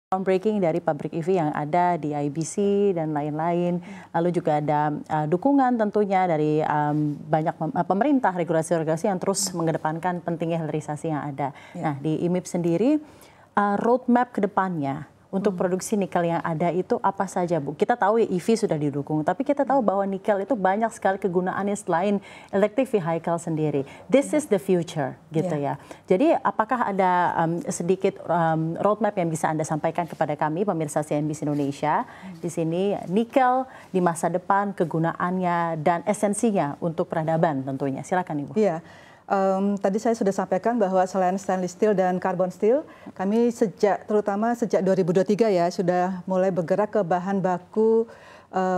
Groundbreaking dari pabrik EV yang ada di IBC dan lain-lain. Lalu juga ada dukungan tentunya dari banyak pemerintah, regulasi-regulasi yang terus mengedepankan pentingnya hilirisasi yang ada. Nah, di IMIP sendiri, roadmap ke depannya untuk produksi nikel yang ada itu apa saja, Bu? Kita tahu ya EV sudah didukung, tapi kita tahu bahwa nikel itu banyak sekali kegunaannya selain electric vehicle sendiri. This is the future, gitu ya. Jadi apakah ada sedikit roadmap yang bisa Anda sampaikan kepada kami, pemirsa CNBC Indonesia, di sini nikel di masa depan, kegunaannya dan esensinya untuk peradaban tentunya. Silakan Ibu. Iya. Tadi saya sudah sampaikan bahwa selain stainless steel dan carbon steel, kami terutama sejak 2023 ya sudah mulai bergerak ke bahan baku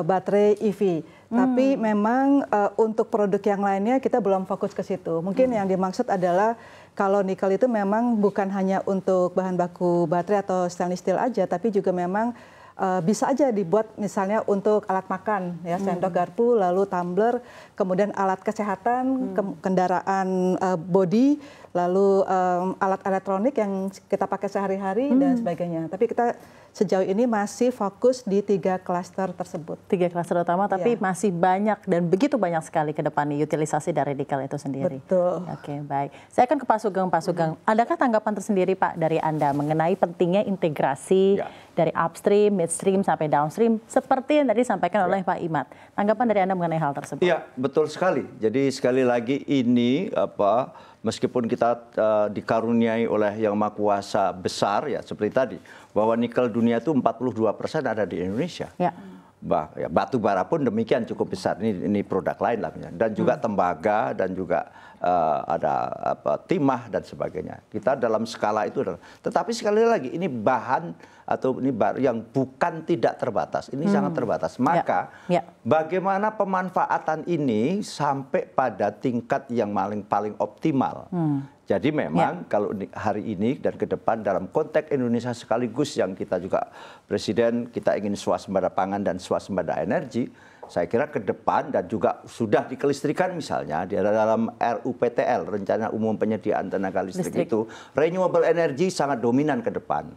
baterai EV. Tapi memang untuk produk yang lainnya kita belum fokus ke situ. Mungkin yang dimaksud adalah kalau nikel itu memang bukan hanya untuk bahan baku baterai atau stainless steel aja, tapi juga memang bisa aja dibuat misalnya untuk alat makan, ya sendok garpu, lalu tumbler, kemudian alat kesehatan, kendaraan body, lalu alat elektronik yang kita pakai sehari-hari dan sebagainya. Tapi kita sejauh ini masih fokus di 3 klaster tersebut. 3 klaster utama, tapi masih banyak dan begitu banyak sekali ke depan utilisasi dari nikel itu sendiri. Betul. Oke, baik. Saya akan ke Pak Sugeng. Pak Sugeng, adakah tanggapan tersendiri Pak dari Anda mengenai pentingnya integrasi dari upstream, midstream, sampai downstream, seperti yang tadi disampaikan oleh Pak Imad? Tanggapan dari Anda mengenai hal tersebut? Iya, betul sekali. Jadi sekali lagi ini meskipun kita dikaruniai oleh Yang Maha Kuasa besar ya seperti tadi, bahwa nikel dunia itu 42% ada di Indonesia. Ya. Batu bara pun demikian cukup besar. Ini produk lain lah, dan juga tembaga dan juga ada timah dan sebagainya. Kita dalam skala itu, tetapi sekali lagi ini bahan atau ini yang bukan tidak terbatas. Ini sangat terbatas. Maka bagaimana pemanfaatan ini sampai pada tingkat yang paling optimal. Jadi memang kalau hari ini dan ke depan dalam konteks Indonesia sekaligus yang kita juga Presiden kita ingin swasembada pangan dan swasembada energi, saya kira ke depan dan juga sudah dikelistrikan misalnya di dalam RUPTL, Rencana Umum Penyediaan Tenaga Listrik itu, renewable energy sangat dominan ke depan.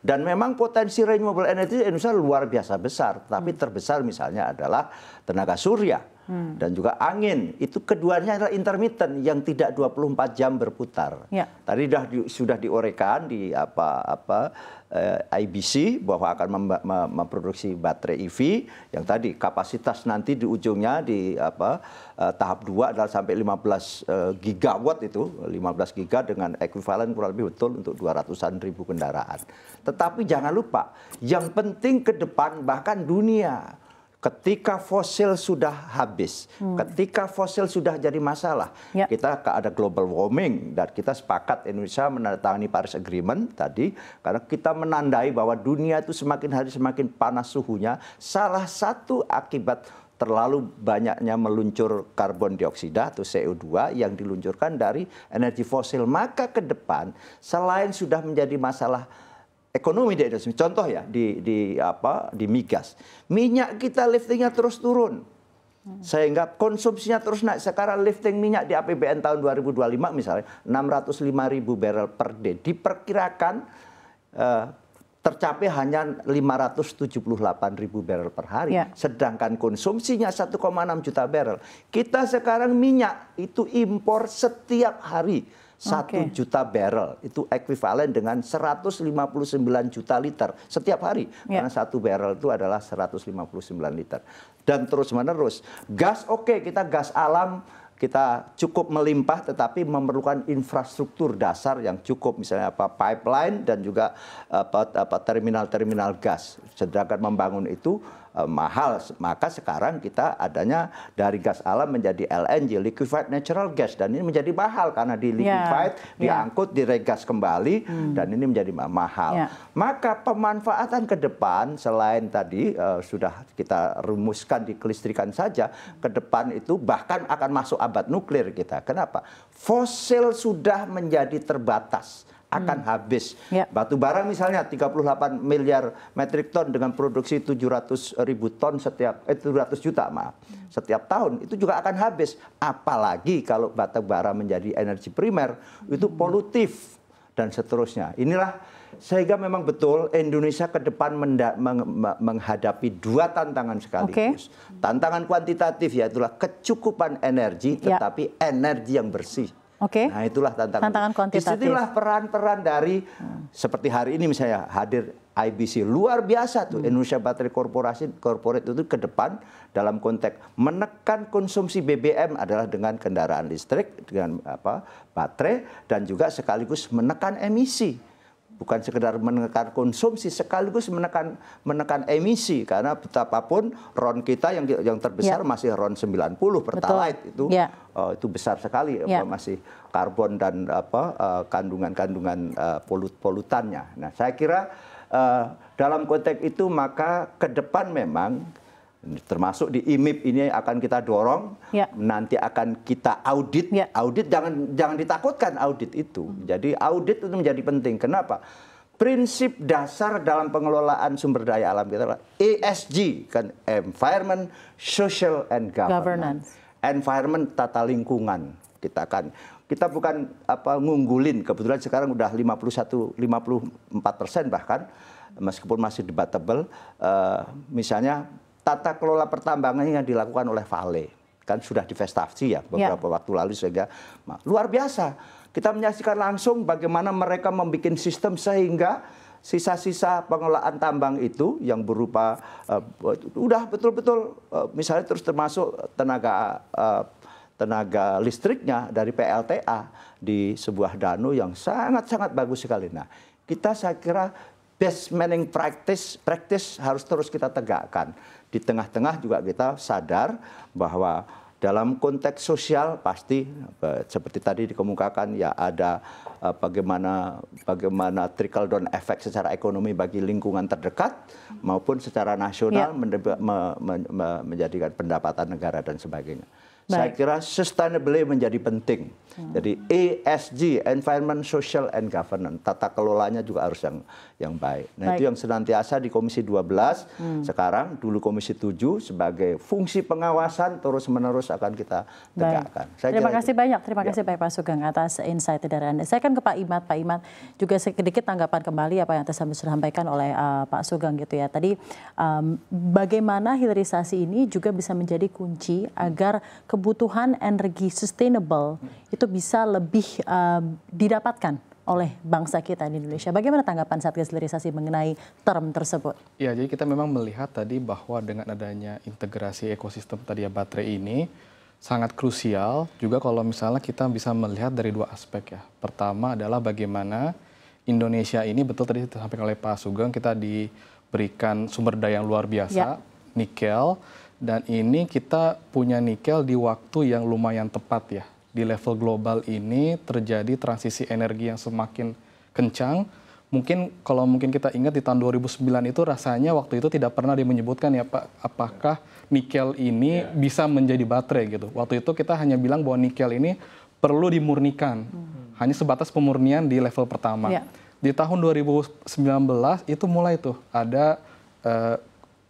Dan memang potensi renewable energy di Indonesia luar biasa besar, tapi terbesar misalnya adalah tenaga surya. Dan juga angin, itu keduanya adalah intermittent yang tidak 24 jam berputar. Tadi sudah diorekan di IBC bahwa akan memproduksi baterai EV yang tadi kapasitas nanti di ujungnya di tahap 2 adalah sampai 15 gigawatt itu, 15 giga dengan ekuivalen kurang lebih betul untuk 200-an ribu kendaraan. Tetapi jangan lupa, yang penting ke depan bahkan dunia, ketika fosil sudah habis, ketika fosil sudah jadi masalah, kita ada global warming dan kita sepakat Indonesia menandatangani Paris Agreement tadi karena kita menandai bahwa dunia itu semakin hari semakin panas suhunya. Salah satu akibat terlalu banyaknya meluncur karbon dioksida atau CO2 yang diluncurkan dari energi fosil. Maka ke depan selain sudah menjadi masalah ekonomi di Indonesia, contoh ya di migas, minyak kita liftingnya terus turun, sehingga konsumsinya terus naik. Sekarang lifting minyak di APBN tahun 2025 misalnya 605.000 barrel per day, diperkirakan tercapai hanya 578.000 barrel per hari, sedangkan konsumsinya 1,6 juta barrel. Kita sekarang minyak itu impor setiap hari. 1 juta barrel itu ekuivalen dengan 159 juta liter setiap hari, karena 1 barrel itu adalah 159 liter dan terus menerus. Gas kita gas alam kita cukup melimpah, tetapi memerlukan infrastruktur dasar yang cukup, misalnya pipeline dan juga terminal-terminal gas. Sedangkan membangun itu mahal, maka sekarang kita adanya dari gas alam menjadi LNG, liquefied natural gas, dan ini menjadi mahal karena di liquefied, diangkut, diregas kembali, dan ini menjadi mahal. Maka pemanfaatan ke depan selain tadi sudah kita rumuskan di kelistrikan saja, ke depan itu bahkan akan masuk abad nuklir kita. Kenapa? Fosil sudah menjadi terbatas, akan habis. Batu bara misalnya 38 miliar metrik ton dengan produksi 700.000 ton setiap 700 juta setiap tahun, itu juga akan habis. Apalagi kalau batu bara menjadi energi primer, itu polutif dan seterusnya. Inilah Sehingga memang betul Indonesia ke depan menghadapi dua tantangan sekaligus. Tantangan kuantitatif yaitulah kecukupan energi, tetapi energi yang bersih. Nah itulah tantangan kuantitatif. Disitulah peran-peran dari seperti hari ini misalnya hadir IBC, luar biasa tuh Indonesia Battery Corporate itu ke depan dalam konteks menekan konsumsi BBM adalah dengan kendaraan listrik, dengan baterai, dan juga sekaligus menekan emisi. Bukan sekedar menekan konsumsi, sekaligus menekan emisi, karena betapapun RON kita yang terbesar masih RON 90 Pertalite itu besar sekali masih karbon dan kandungan polutannya. Nah, saya kira dalam konteks itu maka ke depan memang termasuk di IMIP ini akan kita dorong, nanti akan kita audit. Audit jangan ditakutkan audit itu. Jadi audit itu menjadi penting. Kenapa? Prinsip dasar dalam pengelolaan sumber daya alam kita adalah ESG, kan, Environment, Social, and Governance. Environment, tata lingkungan. Kita bukan ngunggulin, kebetulan sekarang udah 54% bahkan, meskipun masih debatable, misalnya tata kelola pertambangan yang dilakukan oleh Vale, kan sudah divestasi ya beberapa waktu lalu, sehingga luar biasa. Kita menyaksikan langsung bagaimana mereka membuat sistem sehingga sisa-sisa pengelolaan tambang itu yang berupa udah betul-betul misalnya terus termasuk tenaga listriknya dari PLTA di sebuah danau yang sangat-sangat bagus sekali. Nah, saya kira best management practice harus terus kita tegakkan. Di tengah-tengah juga kita sadar bahwa dalam konteks sosial pasti seperti tadi dikemukakan ya ada bagaimana trickle down effect secara ekonomi bagi lingkungan terdekat maupun secara nasional menjadikan pendapatan negara dan sebagainya. Saya kira sustainability menjadi penting. Jadi ESG, Environment, Social, and Governance, tata kelolanya juga harus yang baik. Nah itu yang senantiasa di Komisi 12, sekarang dulu Komisi 7 sebagai fungsi pengawasan terus-menerus akan kita tegakkan. Terima kasih banyak, terima kasih Pak Sugeng atas insight dari Anda. Saya akan ke Pak Imad. Pak Imad, juga sedikit tanggapan kembali apa yang sudah disampaikan oleh Pak Sugeng gitu ya. Tadi bagaimana hilirisasi ini juga bisa menjadi kunci agar kebutuhan energi sustainable itu bisa lebih didapatkan oleh bangsa kita di Indonesia. Bagaimana tanggapan Satgas Hilirisasi mengenai term tersebut? Ya, jadi kita memang melihat tadi bahwa dengan adanya integrasi ekosistem tadi ya baterai ini sangat krusial juga kalau misalnya kita bisa melihat dari dua aspek ya. Pertama adalah bagaimana Indonesia ini betul tadi disampaikan oleh Pak Sugeng, kita diberikan sumber daya yang luar biasa, nikel. Dan ini kita punya nikel di waktu yang lumayan tepat ya. Di level global ini terjadi transisi energi yang semakin kencang. Kalau mungkin kita ingat di tahun 2009 itu rasanya waktu itu tidak pernah menyebutkan ya Pak, apakah nikel ini bisa menjadi baterai gitu. Waktu itu kita hanya bilang bahwa nikel ini perlu dimurnikan. Hanya sebatas pemurnian di level pertama. Di tahun 2019 itu mulai tuh ada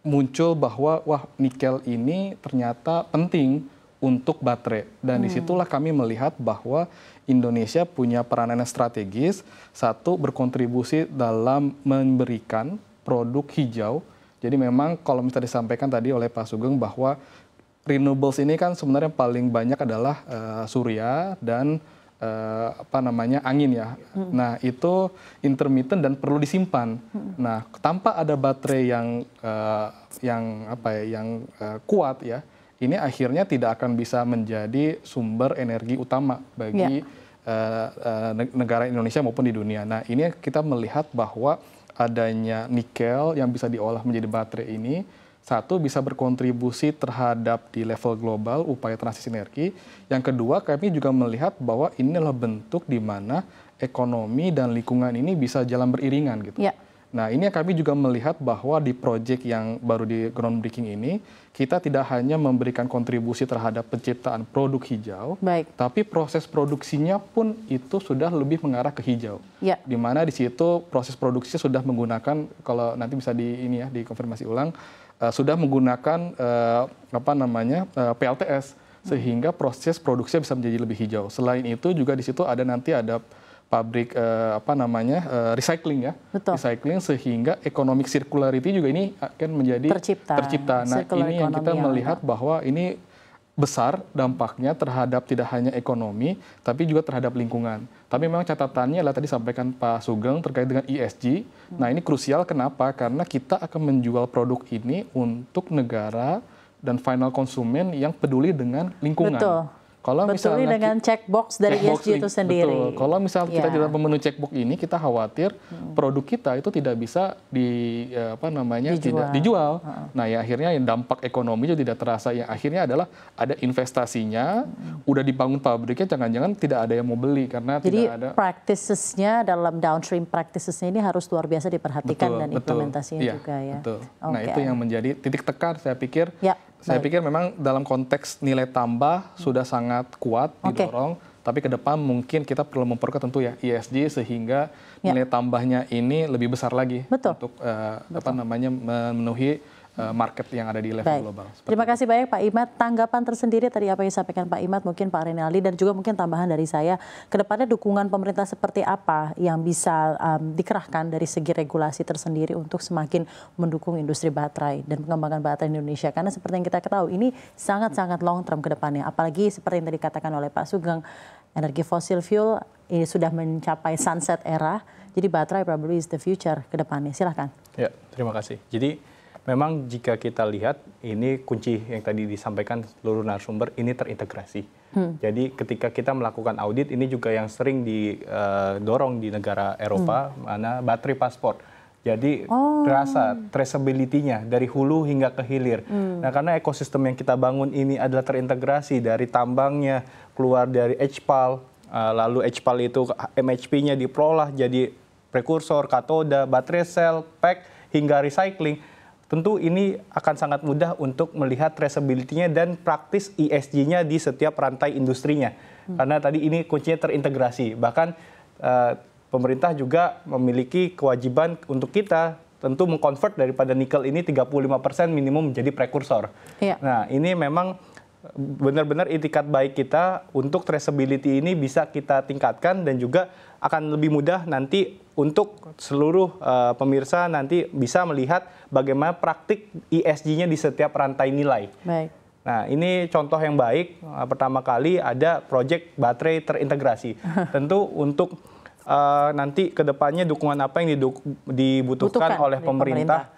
muncul bahwa wah nikel ini ternyata penting untuk baterai. Dan disitulah kami melihat bahwa Indonesia punya peranan strategis, satu berkontribusi dalam memberikan produk hijau. Jadi memang kalau misalnya disampaikan tadi oleh Pak Sugeng bahwa renewables ini kan sebenarnya paling banyak adalah surya dan angin ya. Nah itu intermittent dan perlu disimpan. Nah tanpa ada baterai yang kuat ya, ini akhirnya tidak akan bisa menjadi sumber energi utama bagi negara Indonesia maupun di dunia. Nah ini kita melihat bahwa adanya nikel yang bisa diolah menjadi baterai ini, satu bisa berkontribusi terhadap di level global upaya transisi energi. Yang kedua kami juga melihat bahwa ini adalah bentuk di mana ekonomi dan lingkungan ini bisa jalan beriringan gitu. Nah ini kami juga melihat bahwa di proyek yang baru di groundbreaking ini, kita tidak hanya memberikan kontribusi terhadap penciptaan produk hijau, tapi proses produksinya pun itu sudah lebih mengarah ke hijau. Di mana di situ proses produksi sudah menggunakan, kalau nanti bisa dikonfirmasi ulang, sudah menggunakan PLTS, sehingga proses produksinya bisa menjadi lebih hijau. Selain itu juga di situ ada pabrik recycling ya, Betul. recycling, sehingga economic circularity juga ini akan menjadi tercipta. Nah, ini yang kita melihat bahwa ini besar dampaknya terhadap tidak hanya ekonomi, tapi juga terhadap lingkungan. Tapi memang catatannya adalah tadi sampaikan Pak Sugeng terkait dengan ESG. Nah, ini krusial kenapa? Karena kita akan menjual produk ini untuk negara dan final konsumen yang peduli dengan lingkungan. Betul. Kalau peduli misalnya dengan checkbox dari ESG itu sendiri. Betul. Kalau misalnya kita tidak memenuhi checkbox ini, kita khawatir produk kita itu tidak bisa dijual. Nah, ya akhirnya yang dampak ekonomi juga tidak terasa. Yang akhirnya adalah ada investasinya, udah dibangun pabriknya, jangan-jangan tidak ada yang mau beli karena jadi, tidak ada. Jadi practices-nya dalam downstream practices-nya ini harus luar biasa diperhatikan dan implementasinya juga ya. Betul. Nah, itu yang menjadi titik tekan saya pikir. Ya. Saya pikir memang dalam konteks nilai tambah sudah sangat kuat didorong, tapi ke depan mungkin kita perlu memperkuat tentu ya ESG sehingga nilai tambahnya ini lebih besar lagi untuk memenuhi market yang ada di level global. Terima kasih banyak Pak Imad. Tanggapan tersendiri tadi apa yang disampaikan Pak Imad, mungkin Pak Renaldi dan juga mungkin tambahan dari saya, kedepannya dukungan pemerintah seperti apa yang bisa dikerahkan dari segi regulasi tersendiri untuk semakin mendukung industri baterai dan pengembangan baterai di Indonesia. Karena seperti yang kita ketahui ini sangat-sangat long term ke depannya. Apalagi seperti yang tadi dikatakan oleh Pak Sugeng, energi fosil fuel ini sudah mencapai sunset era. Jadi baterai probably is the future ke depannya. Silahkan. Ya, terima kasih. Jadi memang jika kita lihat, ini kunci yang tadi disampaikan seluruh narasumber, ini terintegrasi. Jadi ketika kita melakukan audit, ini juga yang sering didorong di negara Eropa, mana baterai pasport. Jadi terasa traceability-nya dari hulu hingga ke hilir. Nah, karena ekosistem yang kita bangun ini adalah terintegrasi dari tambangnya, keluar dari HPAL, lalu HPAL itu MHP-nya diolah jadi prekursor, katoda, baterai sel, pack, hingga recycling. Tentu ini akan sangat mudah untuk melihat traceability-nya dan praktis ESG-nya di setiap rantai industrinya. Karena tadi ini kuncinya terintegrasi. Bahkan pemerintah juga memiliki kewajiban untuk kita tentu mengkonvert daripada nikel ini 35% minimum menjadi prekursor. Nah, ini memang benar-benar itikat baik kita untuk traceability ini bisa kita tingkatkan dan juga akan lebih mudah nanti untuk seluruh pemirsa nanti bisa melihat bagaimana praktik ESG-nya di setiap rantai nilai. Baik. Nah, ini contoh yang baik. Pertama kali ada proyek baterai terintegrasi. Tentu untuk nanti ke depannya dukungan apa yang dibutuhkan oleh pemerintah.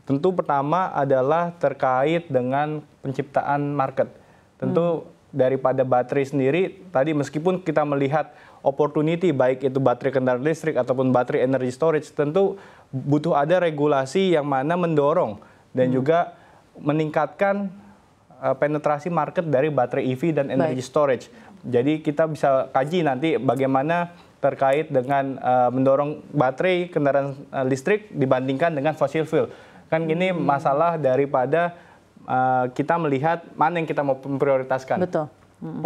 Tentu pertama adalah terkait dengan penciptaan market. Tentu daripada baterai sendiri, tadi meskipun kita melihat opportunity baik itu baterai kendaraan listrik ataupun baterai energy storage, tentu butuh ada regulasi yang mana mendorong dan juga meningkatkan penetrasi market dari baterai EV dan energy storage. Jadi kita bisa kaji nanti bagaimana terkait dengan mendorong baterai kendaraan listrik dibandingkan dengan fossil fuel. Kan ini masalah daripada kita melihat mana yang kita mau prioritaskan. Betul.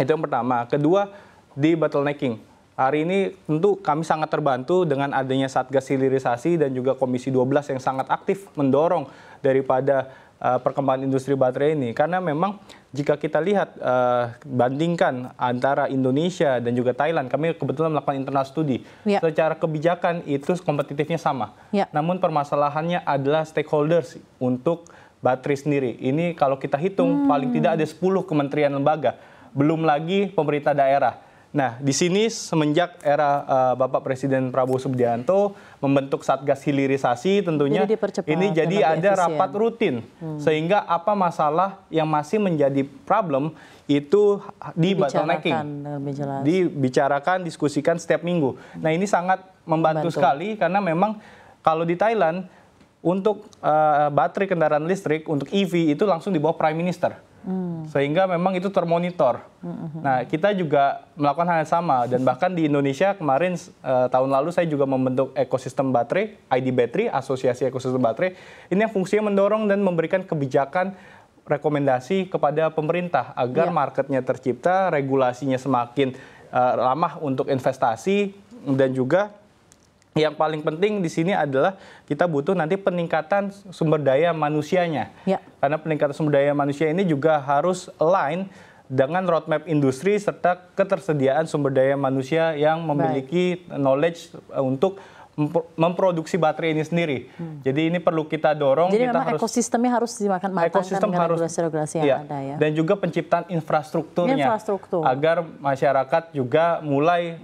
Itu yang pertama. Kedua, di bottlenecking. Hari ini tentu kami sangat terbantu dengan adanya Satgas Hilirisasi dan juga Komisi 12 yang sangat aktif mendorong daripada perkembangan industri baterai ini. Karena memang jika kita lihat bandingkan antara Indonesia dan juga Thailand, kami kebetulan melakukan internal studi. Secara kebijakan itu kompetitifnya sama. Namun permasalahannya adalah stakeholders untuk baterai sendiri. Ini kalau kita hitung paling tidak ada 10 kementerian lembaga, belum lagi pemerintah daerah. Nah, di sini semenjak era Bapak Presiden Prabowo Subianto membentuk Satgas Hilirisasi tentunya ini jadi ada rapat rutin. Sehingga apa masalah yang masih menjadi problem itu di bottlenecking. Dibicarakan, diskusikan setiap minggu. Nah, ini sangat membantu sekali karena memang kalau di Thailand untuk baterai kendaraan listrik untuk EV itu langsung di bawah Prime Minister. Sehingga memang itu termonitor. Nah, kita juga melakukan hal yang sama dan bahkan di Indonesia kemarin tahun lalu saya juga membentuk ekosistem baterai, ID Battery, Asosiasi Ekosistem Baterai. Ini yang fungsinya mendorong dan memberikan kebijakan rekomendasi kepada pemerintah agar marketnya tercipta, regulasinya semakin ramah untuk investasi dan juga yang paling penting di sini adalah kita butuh nanti peningkatan sumber daya manusianya. Karena peningkatan sumber daya manusia ini juga harus align dengan roadmap industri serta ketersediaan sumber daya manusia yang memiliki knowledge untuk memproduksi baterai ini sendiri. Jadi ini perlu kita dorong. Jadi kita memang ekosistemnya harus dimatangkan dengan regulasi-regulasi yang ada ya. Dan juga penciptaan infrastrukturnya. Agar masyarakat juga mulai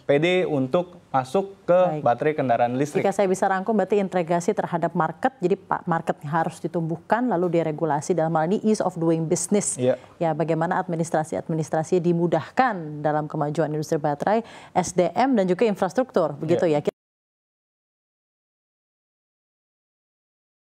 pede untuk masuk ke baterai kendaraan listrik. Jika saya bisa rangkum berarti integrasi terhadap market, jadi marketnya harus ditumbuhkan lalu diregulasi dalam hal ini ease of doing business. Ya, bagaimana administrasi dimudahkan dalam kemajuan industri baterai, SDM dan juga infrastruktur, begitu ya.